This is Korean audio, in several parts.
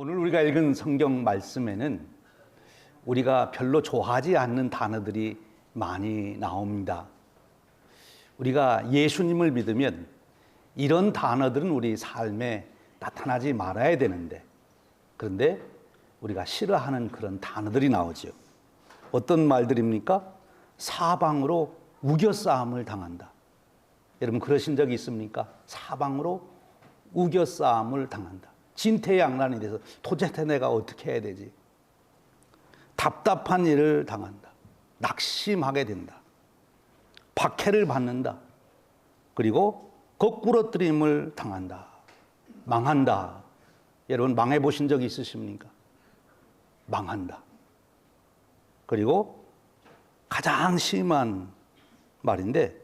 오늘 우리가 읽은 성경 말씀에는 우리가 별로 좋아하지 않는 단어들이 많이 나옵니다. 우리가 예수님을 믿으면 이런 단어들은 우리 삶에 나타나지 말아야 되는데, 그런데 우리가 싫어하는 그런 단어들이 나오죠. 어떤 말들입니까? 사방으로 우겨싸움을 당한다. 여러분 그러신 적이 있습니까? 사방으로 우겨싸움을 당한다. 진퇴양난이 돼서 도대체 내가 어떻게 해야 되지? 답답한 일을 당한다. 낙심하게 된다. 박해를 받는다. 그리고 거꾸러뜨림을 당한다. 망한다. 여러분 망해보신 적 있으십니까? 망한다. 그리고 가장 심한 말인데,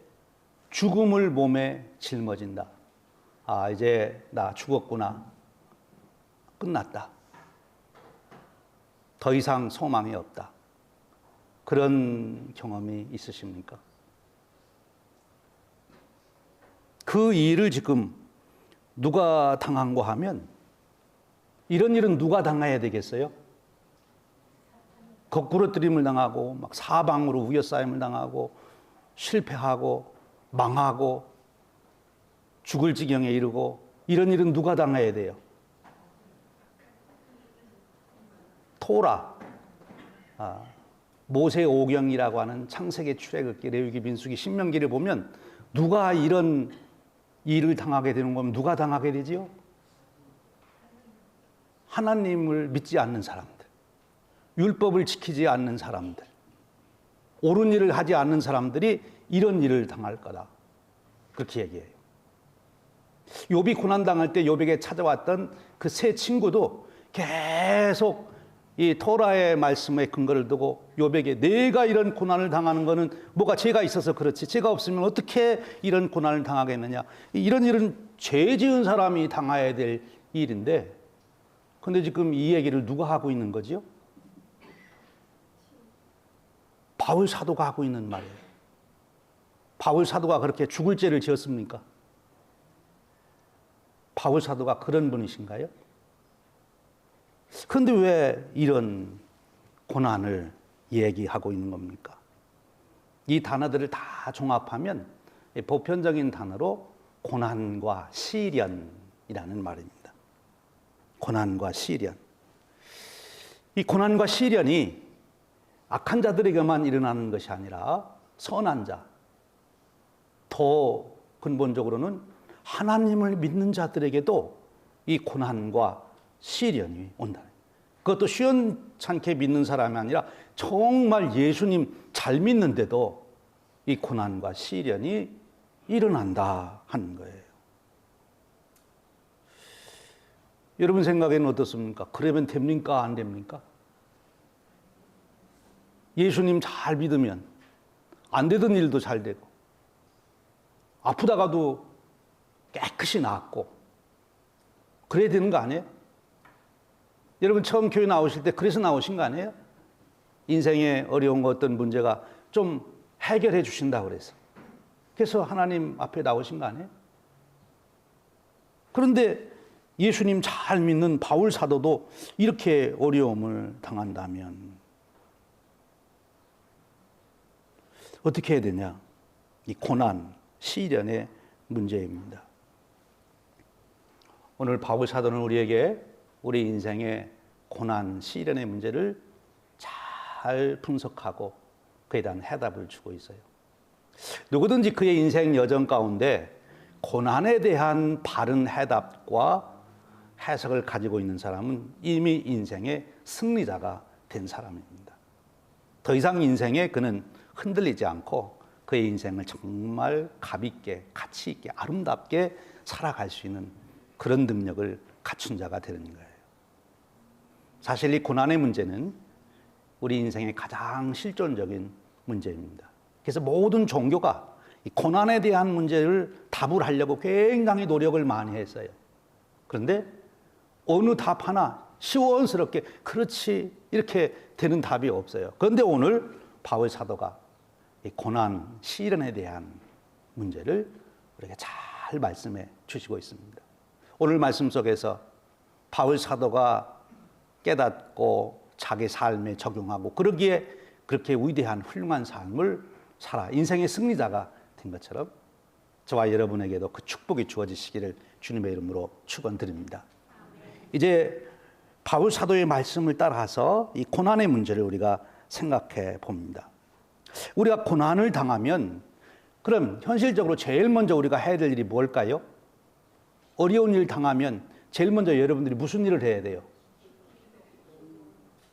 죽음을 몸에 짊어진다. 아, 이제 나 죽었구나. 끝났다. 더 이상 소망이 없다. 그런 경험이 있으십니까? 그 일을 지금 누가 당한 거 하면, 이런 일은 누가 당해야 되겠어요? 거꾸로뜨림을 당하고 막 사방으로 우겨싸임을 당하고 실패하고 망하고 죽을 지경에 이르고, 이런 일은 누가 당해야 돼요? 토라, 모세 오경이라고 하는 창세기, 출애굽기, 레위기, 민수기, 신명기를 보면 누가 이런 일을 당하게 되는 거면 누가 당하게 되지요? 하나님을 믿지 않는 사람들, 율법을 지키지 않는 사람들, 옳은 일을 하지 않는 사람들이 이런 일을 당할 거다. 그렇게 얘기해요. 욥이 고난당할 때 욥에게 찾아왔던 그 세 친구도 계속 이 토라의 말씀에 근거를 두고 욥에게 내가 이런 고난을 당하는 것은 뭐가 죄가 있어서 그렇지, 죄가 없으면 어떻게 이런 고난을 당하겠느냐, 이런 일은 죄 지은 사람이 당해야 될 일인데, 근데 지금 이 얘기를 누가 하고 있는 거지요? 바울 사도가 하고 있는 말이에요. 바울 사도가 그렇게 죽을 죄를 지었습니까? 바울 사도가 그런 분이신가요? 그런데 왜 이런 고난을 얘기하고 있는 겁니까? 이 단어들을 다 종합하면 보편적인 단어로 고난과 시련이라는 말입니다. 고난과 시련. 이 고난과 시련이 악한 자들에게만 일어나는 것이 아니라 선한 자, 더 근본적으로는 하나님을 믿는 자들에게도 이 고난과 시련이 온다. 그것도 시원찮게 믿는 사람이 아니라 정말 예수님 잘 믿는데도 이 고난과 시련이 일어난다 하는 거예요. 여러분 생각에는 어떻습니까? 그러면 됩니까? 안 됩니까? 예수님 잘 믿으면 안 되던 일도 잘 되고, 아프다가도 깨끗이 낫고, 그래야 되는 거 아니에요? 여러분 처음 교회 나오실 때 그래서 나오신 거 아니에요? 인생에 어려운 거 어떤 문제가 좀 해결해 주신다고 그래서. 그래서 하나님 앞에 나오신 거 아니에요? 그런데 예수님 잘 믿는 바울 사도도 이렇게 어려움을 당한다면 어떻게 해야 되냐? 이 고난, 시련의 문제입니다. 오늘 바울 사도는 우리에게 우리 인생의 고난, 시련의 문제를 잘 분석하고 그에 대한 해답을 주고 있어요. 누구든지 그의 인생 여정 가운데 고난에 대한 바른 해답과 해석을 가지고 있는 사람은 이미 인생의 승리자가 된 사람입니다. 더 이상 인생에 그는 흔들리지 않고 그의 인생을 정말 가볍게, 가치 있게, 아름답게 살아갈 수 있는 그런 능력을 갖춘 자가 되는 거예요. 사실 이 고난의 문제는 우리 인생의 가장 실존적인 문제입니다. 그래서 모든 종교가 이 고난에 대한 문제를 답을 하려고 굉장히 노력을 많이 했어요. 그런데 어느 답 하나 시원스럽게 그렇지 이렇게 되는 답이 없어요. 그런데 오늘 바울 사도가 이 고난, 시련에 대한 문제를 우리에게 잘 말씀해 주시고 있습니다. 오늘 말씀 속에서 바울 사도가 깨닫고 자기 삶에 적용하고 그러기에 그렇게 위대한 훌륭한 삶을 살아 인생의 승리자가 된 것처럼 저와 여러분에게도 그 축복이 주어지시기를 주님의 이름으로 축원드립니다. 이제 바울 사도의 말씀을 따라서 이 고난의 문제를 우리가 생각해 봅니다. 우리가 고난을 당하면 그럼 현실적으로 제일 먼저 우리가 해야 될 일이 뭘까요? 어려운 일 당하면 제일 먼저 여러분들이 무슨 일을 해야 돼요?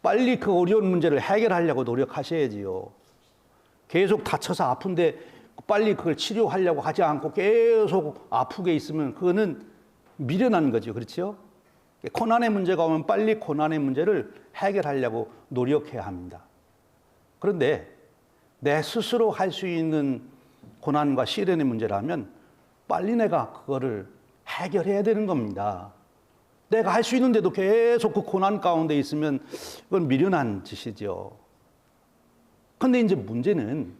빨리 그 어려운 문제를 해결하려고 노력하셔야지요. 계속 다쳐서 아픈데 빨리 그걸 치료하려고 하지 않고 계속 아프게 있으면 그거는 미련한 거죠. 그렇죠? 고난의 문제가 오면 빨리 고난의 문제를 해결하려고 노력해야 합니다. 그런데 내 스스로 할 수 있는 고난과 시련의 문제라면 빨리 내가 그거를 해결해야 되는 겁니다. 내가 할 수 있는데도 계속 그 고난 가운데 있으면 이건 미련한 짓이죠. 그런데 이제 문제는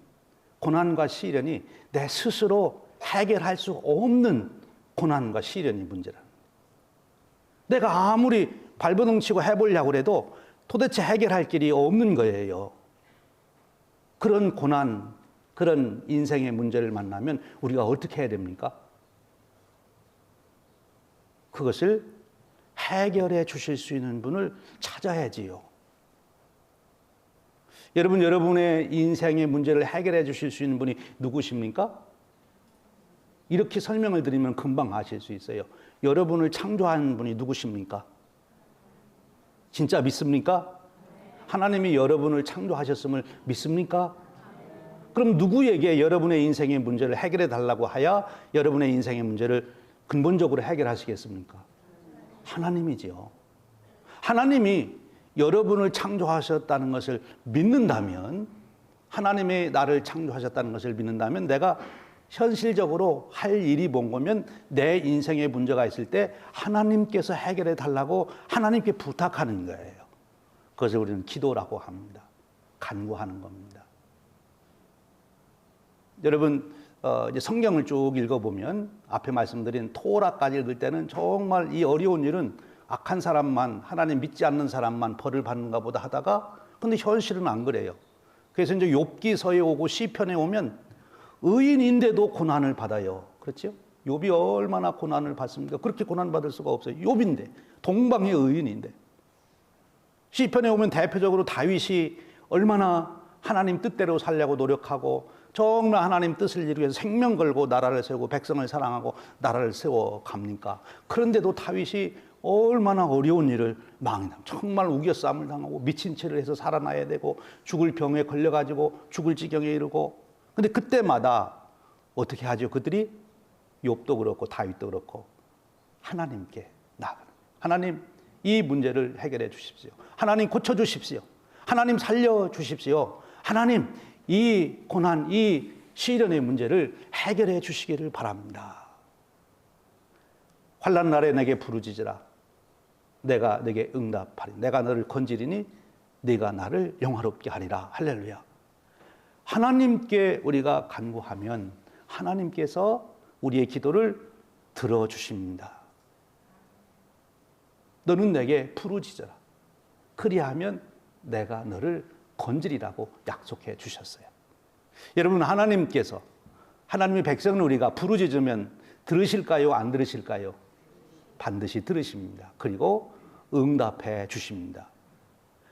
고난과 시련이 내 스스로 해결할 수 없는 고난과 시련이 문제라는 거예요. 내가 아무리 발버둥 치고 해보려고 해도 도대체 해결할 길이 없는 거예요. 그런 고난, 그런 인생의 문제를 만나면 우리가 어떻게 해야 됩니까? 그것을 해결해 주실 수 있는 분을 찾아야지요. 여러분, 여러분의 인생의 문제를 해결해 주실 수 있는 분이 누구십니까? 이렇게 설명을 드리면 금방 아실 수 있어요. 여러분을 창조한 분이 누구십니까? 진짜 믿습니까? 하나님이 여러분을 창조하셨음을 믿습니까? 그럼 누구에게 여러분의 인생의 문제를 해결해 달라고 하야 여러분의 인생의 문제를 근본적으로 해결하시겠습니까? 하나님이지요. 하나님이 여러분을 창조하셨다는 것을 믿는다면, 하나님이 나를 창조하셨다는 것을 믿는다면 내가 현실적으로 할 일이 뭔가면 내 인생에 문제가 있을 때 하나님께서 해결해 달라고 하나님께 부탁하는 거예요. 그것을 우리는 기도라고 합니다. 간구하는 겁니다. 여러분, 이제 성경을 쭉 읽어보면 앞에 말씀드린 토라까지 읽을 때는 정말 이 어려운 일은 악한 사람만, 하나님 믿지 않는 사람만 벌을 받는가 보다 하다가, 근데 현실은 안 그래요. 그래서 이제 욥기서에 오고 시편에 오면 의인인데도 고난을 받아요. 그렇죠? 욥이 얼마나 고난을 받습니까? 그렇게 고난받을 수가 없어요. 욥인데, 동방의 의인인데. 시편에 오면 대표적으로 다윗이 얼마나 하나님 뜻대로 살려고 노력하고 정말 하나님 뜻을 이루기 위해서 생명 걸고 나라를 세우고 백성을 사랑하고 나라를 세워갑니까? 그런데도 다윗이 얼마나 어려운 일을 망해요. 정말 우겨싸움을 당하고 미친 채를 해서 살아나야 되고 죽을 병에 걸려가지고 죽을 지경에 이르고, 근데 그때마다 어떻게 하죠? 그들이 욥도 그렇고 다윗도 그렇고 하나님께 나아가는 거예요. 하나님, 이 문제를 해결해 주십시오. 하나님, 고쳐 주십시오. 하나님, 살려 주십시오. 하나님, 이 고난, 이 시련의 문제를 해결해 주시기를 바랍니다. 환난 날에 내게 부르짖으라. 내가 내게 응답하리. 내가 너를 건지리니 네가 나를 영화롭게 하리라. 할렐루야. 하나님께 우리가 간구하면 하나님께서 우리의 기도를 들어주십니다. 너는 내게 부르짖어라. 그리하면 내가 너를 건지리라고 약속해 주셨어요. 여러분, 하나님께서, 하나님의 백성을 우리가 부르짖으면 들으실까요? 안 들으실까요? 반드시 들으십니다. 그리고 응답해 주십니다.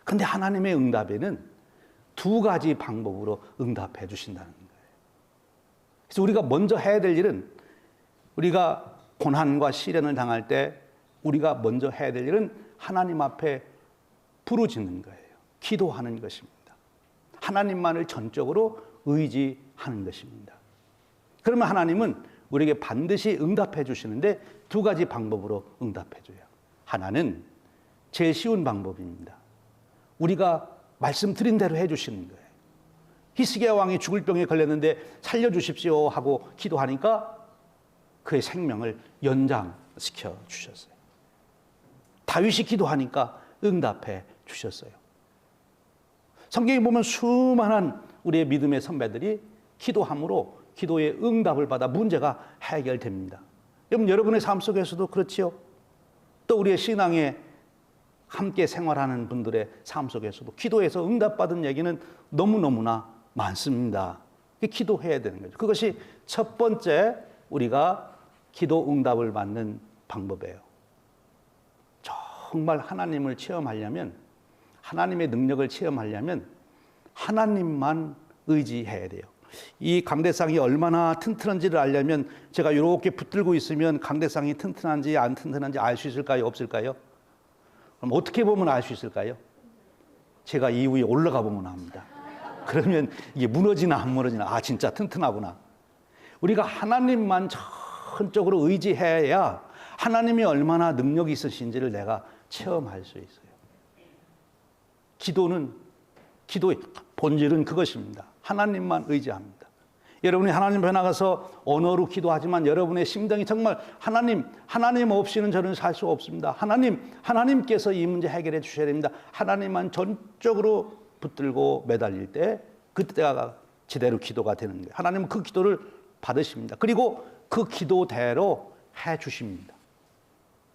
그런데 하나님의 응답에는 두 가지 방법으로 응답해 주신다는 거예요. 그래서 우리가 먼저 해야 될 일은, 우리가 고난과 시련을 당할 때 우리가 먼저 해야 될 일은 하나님 앞에 부르짖는 거예요. 기도하는 것입니다. 하나님만을 전적으로 의지하는 것입니다. 그러면 하나님은 우리에게 반드시 응답해 주시는데 두 가지 방법으로 응답해 줘요. 하나는 제일 쉬운 방법입니다. 우리가 말씀드린 대로 해 주시는 거예요. 히스기야 왕이 죽을 병에 걸렸는데 살려주십시오 하고 기도하니까 그의 생명을 연장시켜 주셨어요. 다윗이 기도하니까 응답해 주셨어요. 성경에 보면 수많은 우리의 믿음의 선배들이 기도함으로 기도의 응답을 받아 문제가 해결됩니다. 여러분, 여러분의 삶 속에서도 그렇지요. 또 우리의 신앙의 함께 생활하는 분들의 삶 속에서도 기도해서 응답받은 얘기는 너무너무나 많습니다. 기도해야 되는 거죠. 그것이 첫 번째 우리가 기도 응답을 받는 방법이에요. 정말 하나님을 체험하려면, 하나님의 능력을 체험하려면 하나님만 의지해야 돼요. 이 강대상이 얼마나 튼튼한지를 알려면 제가 이렇게 붙들고 있으면 강대상이 튼튼한지 안 튼튼한지 알 수 있을까요? 없을까요? 그럼 어떻게 보면 알 수 있을까요? 제가 이 위에 올라가 보면 압니다. 그러면 이게 무너지나 안 무너지나, 아 진짜 튼튼하구나. 우리가 하나님만 전적으로 의지해야 하나님이 얼마나 능력이 있으신지를 내가 체험할 수 있어요. 기도의 본질은 그것입니다. 하나님만 의지합니다. 여러분이 하나님 앞에 나가서 언어로 기도하지만 여러분의 심정이 정말 하나님 없이는 저는 살 수 없습니다. 하나님께서 이 문제 해결해 주셔야 됩니다. 하나님만 전적으로 붙들고 매달릴 때 그때가 제대로 기도가 되는 거예요. 하나님은 그 기도를 받으십니다. 그리고 그 기도대로 해 주십니다.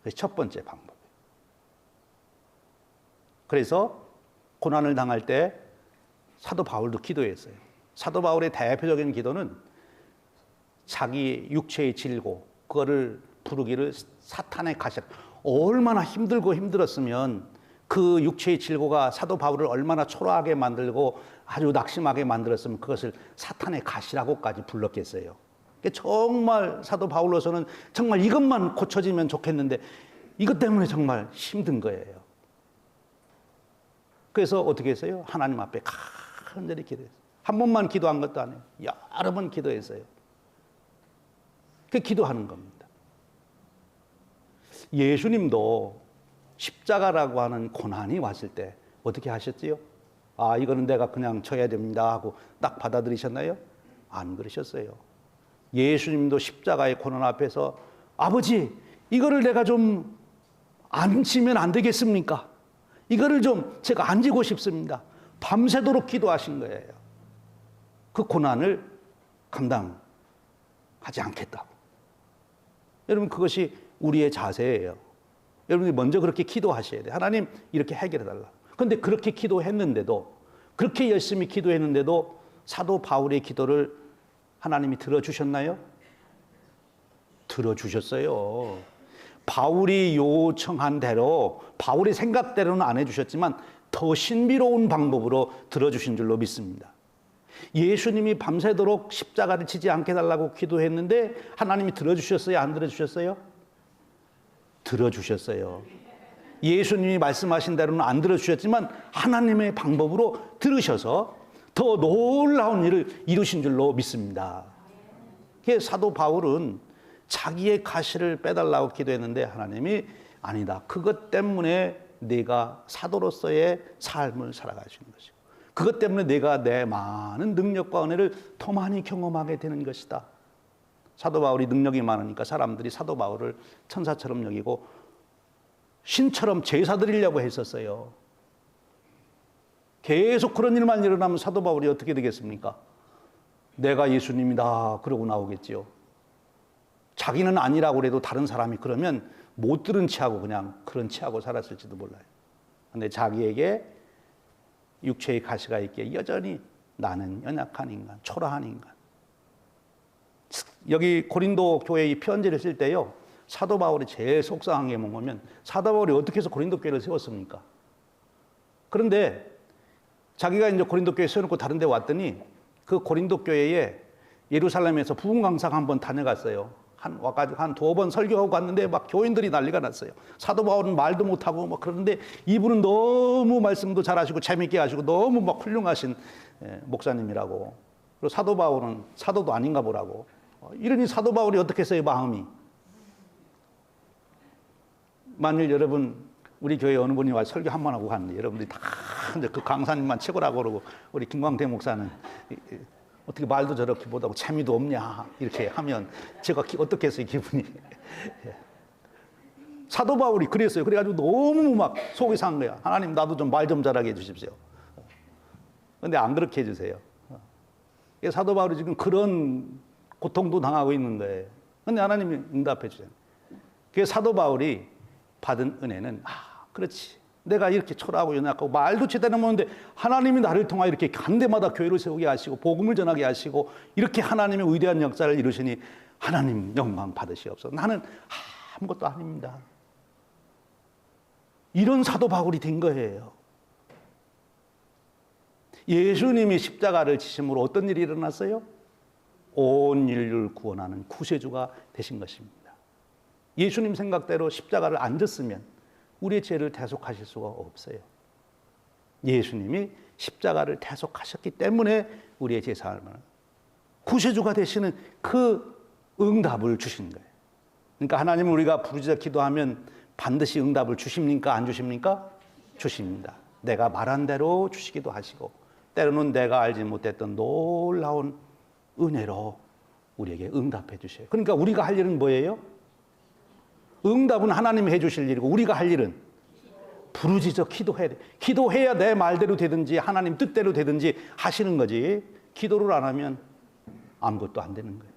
그게 첫 번째 방법이에요. 그래서 고난을 당할 때 사도 바울도 기도했어요. 사도 바울의 대표적인 기도는 자기 육체의 질고 그거를 부르기를 사탄의 가시. 얼마나 힘들고 힘들었으면 그 육체의 질고가 사도 바울을 얼마나 초라하게 만들고 아주 낙심하게 만들었으면 그것을 사탄의 가시라고까지 불렀겠어요. 정말 사도 바울로서는 정말 이것만 고쳐지면 좋겠는데 이것 때문에 정말 힘든 거예요. 그래서 어떻게 했어요? 하나님 앞에 간절히 기도했어요. 한 번만 기도한 것도 아니에요. 여러 번 기도했어요. 그 기도하는 겁니다. 예수님도 십자가라고 하는 고난이 왔을 때 어떻게 하셨지요? 아, 이거는 내가 그냥 져야 됩니다 하고 딱 받아들이셨나요? 안 그러셨어요. 예수님도 십자가의 고난 앞에서 아버지, 이거를 내가 좀 안 지면 안 되겠습니까? 이거를 좀 제가 안 지고 싶습니다. 밤새도록 기도하신 거예요. 그 고난을 감당하지 않겠다고. 여러분, 그것이 우리의 자세예요. 여러분이 먼저 그렇게 기도하셔야 돼요. 하나님, 이렇게 해결해달라. 그런데 그렇게 기도했는데도, 그렇게 열심히 기도했는데도 사도 바울의 기도를 하나님이 들어주셨나요? 들어주셨어요. 바울이 요청한 대로, 바울의 생각대로는 안 해주셨지만 더 신비로운 방법으로 들어주신 줄로 믿습니다. 예수님이 밤새도록 십자가를 지지 않게 해달라고 기도했는데 하나님이 들어주셨어요? 안 들어주셨어요? 들어주셨어요. 예수님이 말씀하신 대로는 안 들어주셨지만 하나님의 방법으로 들으셔서 더 놀라운 일을 이루신 줄로 믿습니다. 사도 바울은 자기의 가시를 빼달라고 기도했는데 하나님이 아니다. 그것 때문에 네가 사도로서의 삶을 살아가시는 것이고 그것 때문에 내가 내 많은 능력과 은혜를 더 많이 경험하게 되는 것이다. 사도 바울이 능력이 많으니까 사람들이 사도 바울을 천사처럼 여기고 신처럼 제사 드리려고 했었어요. 계속 그런 일만 일어나면 사도 바울이 어떻게 되겠습니까? 내가 예수님이다 그러고 나오겠지요. 자기는 아니라고 그래도 다른 사람이 그러면 못 들은 체하고 그냥 그런 체하고 살았을지도 몰라요. 그런데 자기에게 육체의 가시가 있기에 여전히 나는 연약한 인간, 초라한 인간. 여기 고린도 교회에 이 편지를 쓸 때요. 사도 바울이 제일 속상한 게 뭐냐면 사도 바울이 어떻게 해서 고린도 교회를 세웠습니까? 그런데 자기가 이제 고린도 교회에 세워놓고 다른 데 왔더니 그 고린도 교회에 예루살렘에서 부흥 강사가 한번 다녀갔어요. 와가지고 한 2번 설교하고 갔는데 막 교인들이 난리가 났어요. 사도 바울은 말도 못하고 막 그러는데 이분은 너무 말씀도 잘하시고 재밌게 하시고 너무 막 훌륭하신 목사님이라고. 그리고 사도 바울은 사도도 아닌가 보라고. 이러니 사도 바울이 어떻게 했어요, 마음이? 만일 여러분 우리 교회 어느 분이 와서 설교 한 번 하고 갔는데 여러분들이 다 이제 그 강사님만 최고라고 그러고 우리 김광태 목사는 어떻게 말도 저렇게 못하고 재미도 없냐 이렇게 하면 제가 어떻게 했어요, 기분이. 사도 바울이 그랬어요. 그래가지고 너무 막 속이 상한 거야. 하나님 나도 좀 말 좀 잘하게 해주십시오. 그런데 안 그렇게 해주세요. 사도 바울이 지금 그런 고통도 당하고 있는 거예요. 그런데 하나님이 응답해 주세요. 그래서 사도 바울이 받은 은혜는 그렇지. 내가 이렇게 초라하고 연약하고 말도 제대로 못하는데 하나님이 나를 통하여 이렇게 간 데마다 교회를 세우게 하시고 복음을 전하게 하시고 이렇게 하나님의 위대한 역사를 이루시니 하나님 영광 받으시옵소서. 나는 아무것도 아닙니다. 이런 사도 바울이 된 거예요. 예수님이 십자가를 지심으로 어떤 일이 일어났어요? 온 인류를 구원하는 구세주가 되신 것입니다. 예수님 생각대로 십자가를 안 졌으면 우리의 죄를 대속하실 수가 없어요. 예수님이 십자가를 대속하셨기 때문에 우리의 죄사함을 구세주가 되시는 그 응답을 주신 거예요. 그러니까 하나님은 우리가 부르짖어 기도하면 반드시 응답을 주십니까? 안 주십니까? 주십니다. 내가 말한 대로 주시기도 하시고 때로는 내가 알지 못했던 놀라운 은혜로 우리에게 응답해 주셔요. 그러니까 우리가 할 일은 뭐예요? 응답은 하나님이 해 주실 일이고 우리가 할 일은 부르짖어 기도해야 돼. 기도해야 내 말대로 되든지 하나님 뜻대로 되든지 하시는 거지. 기도를 안 하면 아무것도 안 되는 거예요.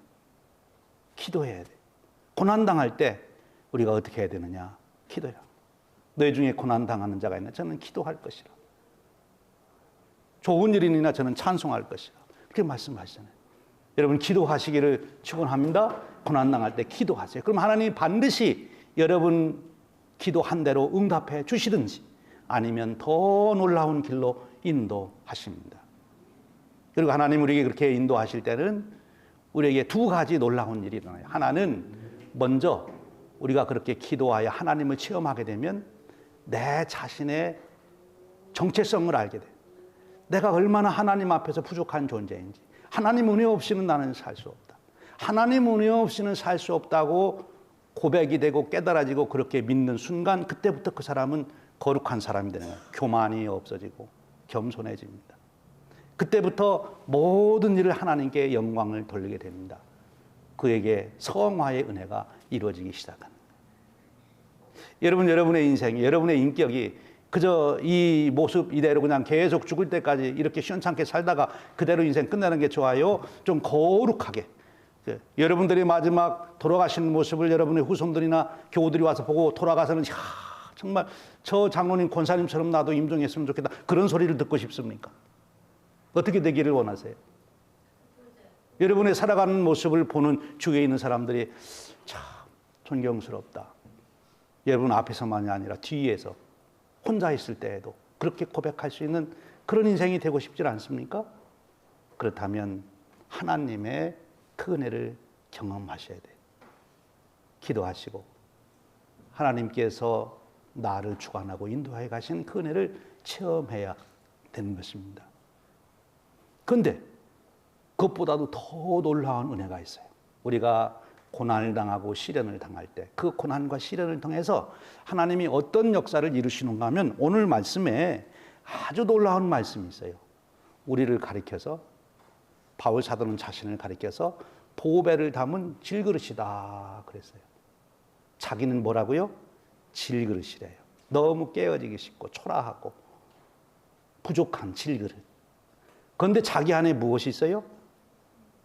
기도해야 돼. 고난당할 때 우리가 어떻게 해야 되느냐? 기도해라. 너희 중에 고난당하는 자가 있나? 저는 기도할 것이라. 좋은 일이나 저는 찬송할 것이라. 그렇게 말씀하시잖아요. 여러분 기도하시기를 축원합니다. 고난당할 때 기도하세요. 그럼 하나님이 반드시 여러분 기도한 대로 응답해 주시든지 아니면 더 놀라운 길로 인도하십니다. 그리고 하나님 우리에게 그렇게 인도하실 때는 우리에게 두 가지 놀라운 일이 일어나요. 하나는 먼저 우리가 그렇게 기도하여 하나님을 체험하게 되면 내 자신의 정체성을 알게 돼요. 내가 얼마나 하나님 앞에서 부족한 존재인지. 하나님 은혜 없이는 나는 살 수 없다. 하나님 은혜 없이는 살 수 없다고 고백이 되고 깨달아지고 그렇게 믿는 순간 그때부터 그 사람은 거룩한 사람이 되는 거예요. 교만이 없어지고 겸손해집니다. 그때부터 모든 일을 하나님께 영광을 돌리게 됩니다. 그에게 성화의 은혜가 이루어지기 시작합니다. 여러분, 여러분의 인생이, 여러분의 인격이 그저 이 모습 이대로 그냥 계속 죽을 때까지 이렇게 시원찮게 살다가 그대로 인생 끝내는 게 좋아요? 좀 거룩하게. 여러분들이 마지막 돌아가시는 모습을 여러분의 후손들이나 교우들이 와서 보고 돌아가서는 정말 저 장로님 권사님처럼 나도 임종했으면 좋겠다. 그런 소리를 듣고 싶습니까? 어떻게 되기를 원하세요? 여러분의 살아가는 모습을 보는 주위에 있는 사람들이 참 존경스럽다. 여러분 앞에서만이 아니라 뒤에서 혼자 있을 때에도 그렇게 고백할 수 있는 그런 인생이 되고 싶지 않습니까? 그렇다면 하나님의 그 은혜를 경험하셔야 돼요. 기도하시고 하나님께서 나를 주관하고 인도해 가신 그 은혜를 체험해야 되는 것입니다. 그런데 그것보다도 더 놀라운 은혜가 있어요. 우리가 고난을 당하고 시련을 당할 때 그 고난과 시련을 통해서 하나님이 어떤 역사를 이루시는가 하면 오늘 말씀에 아주 놀라운 말씀이 있어요. 우리를 가리켜서 바울 사도는 자신을 가리켜서 보배를 담은 질그릇이다 그랬어요. 자기는 뭐라고요? 질그릇이래요. 너무 깨어지기 쉽고 초라하고 부족한 질그릇. 그런데 자기 안에 무엇이 있어요?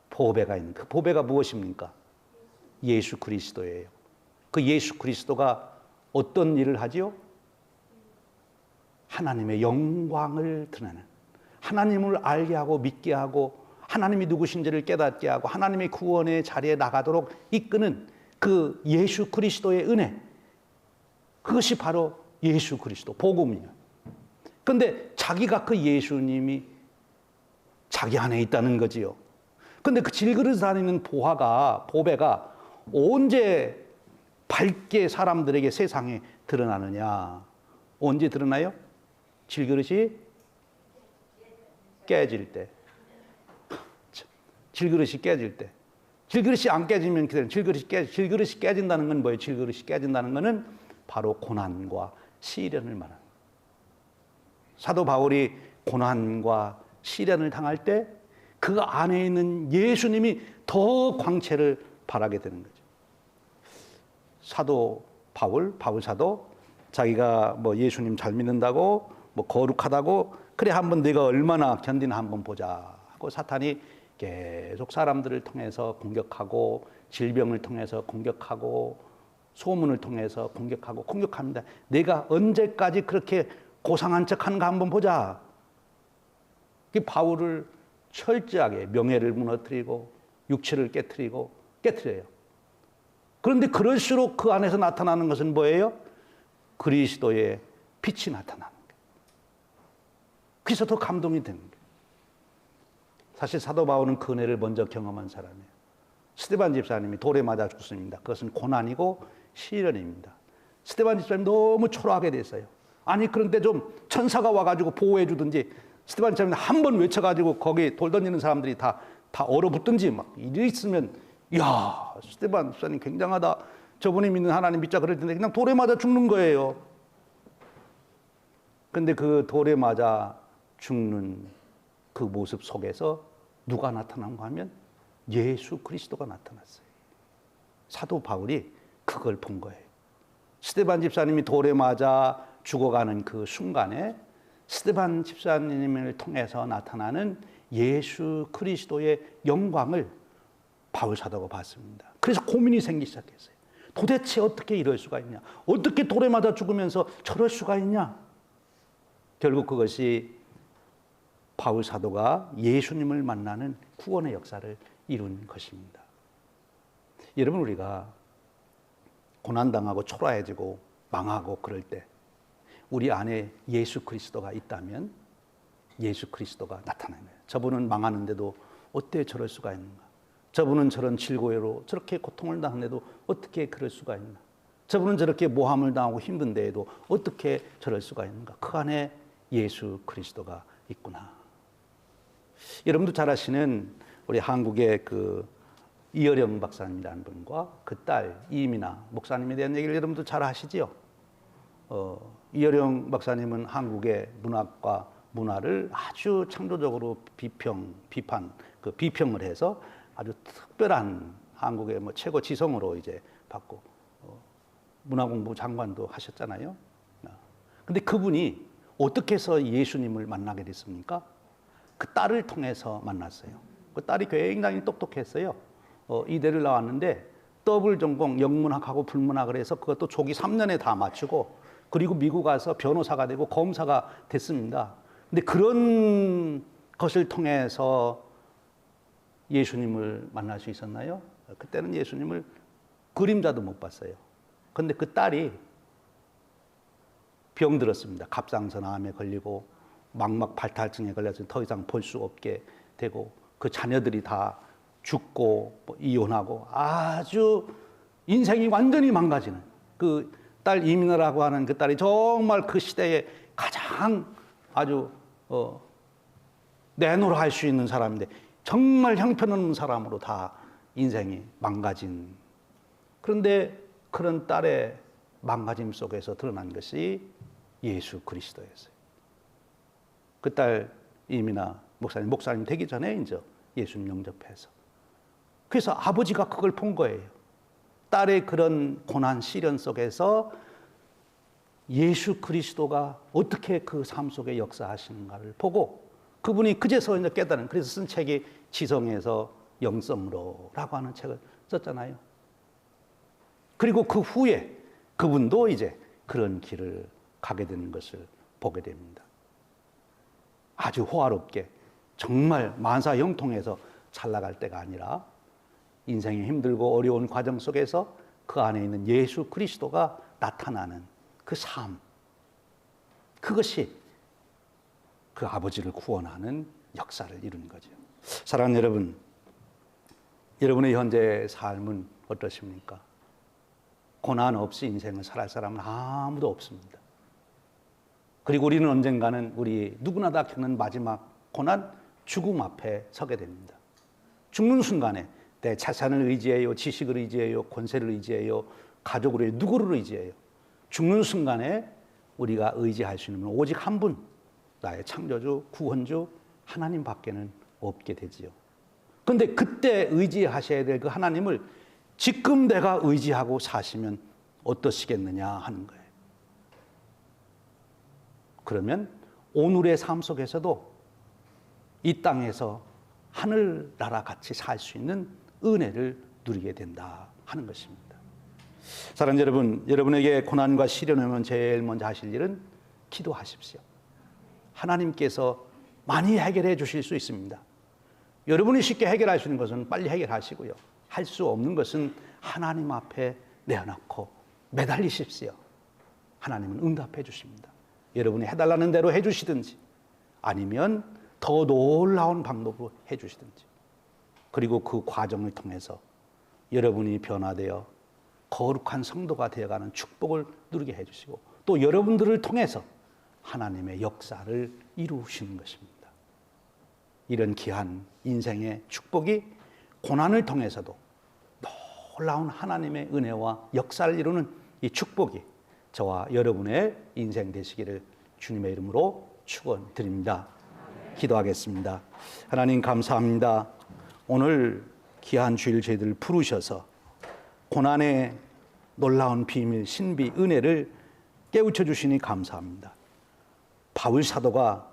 보배가 있는. 그 보배가 무엇입니까? 예수 그리스도예요. 그 예수 그리스도가 어떤 일을 하지요? 하나님의 영광을 드러내는, 하나님을 알게 하고 믿게 하고 하나님이 누구신지를 깨닫게 하고 하나님의 구원의 자리에 나가도록 이끄는 그 예수 그리스도의 은혜, 그것이 바로 예수 그리스도 복음이에요. 그런데 자기가 그 예수님이 자기 안에 있다는 거지요. 그런데 그 질그릇 다니는 보배가 언제 밝게 사람들에게 세상에 드러나느냐? 언제 드러나요? 질그릇이 깨질 때. 질그릇이 깨질 때. 질그릇이 안 깨지면 질그릇이 깨진다는 건 뭐예요? 질그릇이 깨진다는 것은 바로 고난과 시련을 말하는 거예요. 사도 바울이 고난과 시련을 당할 때 그 안에 있는 예수님이 더 광채를 발하게 되는 거죠. 사도 바울 사도 자기가 뭐 예수님 잘 믿는다고 뭐 거룩하다고 그래 한번 네가 얼마나 견디나 한번 보자 하고 사탄이 계속 사람들을 통해서 공격하고 질병을 통해서 공격하고 소문을 통해서 공격합니다. 내가 언제까지 그렇게 고상한 척 하는 거 한번 보자. 바울을 철저하게 명예를 무너뜨리고 육체를 깨뜨려요. 그런데 그럴수록 그 안에서 나타나는 것은 뭐예요? 그리스도의 빛이 나타나는 거예요. 그래서 더 감동이 되는 거예요. 사실 사도 바울은 그 은혜를 먼저 경험한 사람이에요. 스데반 집사님이 돌에 맞아 죽습니다. 그것은 고난이고 시련입니다. 스데반 집사님 너무 초라하게 됐어요. 아니 그런데 좀 천사가 와가지고 보호해 주든지, 스데반 집사님 한 번 외쳐가지고 거기 돌 던지는 사람들이 다 얼어붙든지 막 이래 있으면, 이야, 스데반 집사님 굉장하다. 저분이 믿는 하나님 믿자 그럴 텐데 그냥 돌에 맞아 죽는 거예요. 근데 그 돌에 맞아 죽는 그 모습 속에서 누가 나타난가 하면 예수 그리스도가 나타났어요. 사도 바울이 그걸 본 거예요. 스데반 집사님이 돌에 맞아 죽어가는 그 순간에 스데반 집사님을 통해서 나타나는 예수 그리스도의 영광을 바울 사도가 봤습니다. 그래서 고민이 생기기 시작했어요. 도대체 어떻게 이럴 수가 있냐? 어떻게 돌에 맞아 죽으면서 저럴 수가 있냐? 결국 그것이 바울 사도가 예수님을 만나는 구원의 역사를 이룬 것입니다. 여러분, 우리가 고난당하고 초라해지고 망하고 그럴 때 우리 안에 예수 그리스도가 있다면 예수 그리스도가 나타나는 거예요. 저분은 망하는데도 어떻게 저럴 수가 있는가? 저분은 저런 질고해로 저렇게 고통을 당하는데도 어떻게 그럴 수가 있나? 저분은 저렇게 모함을 당하고 힘든데에도 어떻게 저럴 수가 있는가? 그 안에 예수 그리스도가 있구나. 여러분도 잘 아시는 우리 한국의 그 이어령 박사님이라는 분과 그 딸 이미나 목사님에 대한 얘기를 여러분도 잘 아시지요? 이어령 박사님은 한국의 문학과 문화를 아주 창조적으로 비평을 해서 아주 특별한 한국의 뭐 최고 지성으로 이제 받고 문화공부 장관도 하셨잖아요. 근데 그분이 어떻게 해서 예수님을 만나게 됐습니까? 그 딸을 통해서 만났어요. 그 딸이 굉장히 똑똑했어요. 이대를 나왔는데 더블 전공 영문학하고 불문학을 해서 그것도 조기 3년에 다 마치고, 그리고 미국 가서 변호사가 되고 검사가 됐습니다. 근데 그런 것을 통해서 예수님을 만날 수 있었나요? 그때는 예수님을 그림자도 못 봤어요. 그런데 그 딸이 병들었습니다. 갑상선암에 걸리고 망막 발탈증에 걸려서 더 이상 볼 수 없게 되고, 그 자녀들이 다 죽고 이혼하고 아주 인생이 완전히 망가지는, 그 딸 이민아라고 하는 그 딸이 정말 그 시대에 가장 아주 내노라 할 수 있는 사람인데 정말 형편없는 사람으로 다 인생이 망가진, 그런데 그런 딸의 망가짐 속에서 드러난 것이 예수 그리스도였어요. 그 딸 이민아 목사님 되기 전에 이제 예수님 영접해서, 그래서 아버지가 그걸 본 거예요. 딸의 그런 고난 시련 속에서 예수 그리스도가 어떻게 그 삶 속에 역사하시는가를 보고 그분이 그제서 이제 깨달은, 그래서 쓴 책이 지성에서 영성으로라고 하는 책을 썼잖아요. 그리고 그 후에 그분도 이제 그런 길을 가게 되는 것을 보게 됩니다. 아주 호화롭게 정말 만사 형통해서 잘 나갈 때가 아니라 인생이 힘들고 어려운 과정 속에서 그 안에 있는 예수 그리스도가 나타나는 그 삶, 그것이 그 아버지를 구원하는 역사를 이룬 거죠. 사랑하는 여러분, 여러분의 현재 삶은 어떠십니까? 고난 없이 인생을 살아갈 사람은 아무도 없습니다. 그리고 우리는 언젠가는 우리 누구나 다 겪는 마지막 고난, 죽음 앞에 서게 됩니다. 죽는 순간에 내 재산을 의지해요, 지식을 의지해요, 권세를 의지해요, 가족을 의지해요, 누구를 의지해요. 죽는 순간에 우리가 의지할 수 있는 건 오직 한 분, 나의 창조주, 구원주 하나님 밖에는 없게 되지요. 그런데 그때 의지하셔야 될 그 하나님을 지금 내가 의지하고 사시면 어떠시겠느냐 하는 거예요. 그러면 오늘의 삶 속에서도 이 땅에서 하늘나라 같이 살 수 있는 은혜를 누리게 된다 하는 것입니다. 사랑하는 여러분, 여러분에게 고난과 시련이 오면 제일 먼저 하실 일은 기도하십시오. 하나님께서 많이 해결해 주실 수 있습니다. 여러분이 쉽게 해결할 수 있는 것은 빨리 해결하시고요. 할 수 없는 것은 하나님 앞에 내어놓고 매달리십시오. 하나님은 응답해 주십니다. 여러분이 해달라는 대로 해주시든지 아니면 더 놀라운 방법으로 해주시든지, 그리고 그 과정을 통해서 여러분이 변화되어 거룩한 성도가 되어가는 축복을 누리게 해주시고 또 여러분들을 통해서 하나님의 역사를 이루시는 것입니다. 이런 귀한 인생의 축복이 고난을 통해서도 놀라운 하나님의 은혜와 역사를 이루는 이 축복이 저와 여러분의 인생 되시기를 주님의 이름으로 축원드립니다. 기도하겠습니다. 하나님 감사합니다. 오늘 귀한 주일 저희들을 부르셔서 고난의 놀라운 비밀, 신비, 은혜를 깨우쳐 주시니 감사합니다. 바울 사도가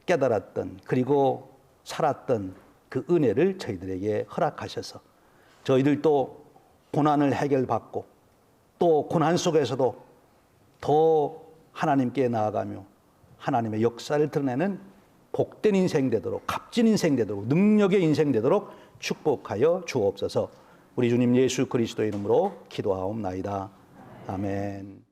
깨달았던 그리고 살았던 그 은혜를 저희들에게 허락하셔서 저희들도 고난을 해결받고 또 고난 속에서도 더 하나님께 나아가며 하나님의 역사를 드러내는 복된 인생 되도록, 값진 인생 되도록, 능력의 인생 되도록 축복하여 주옵소서. 우리 주님 예수 그리스도의 이름으로 기도하옵나이다. 아멘.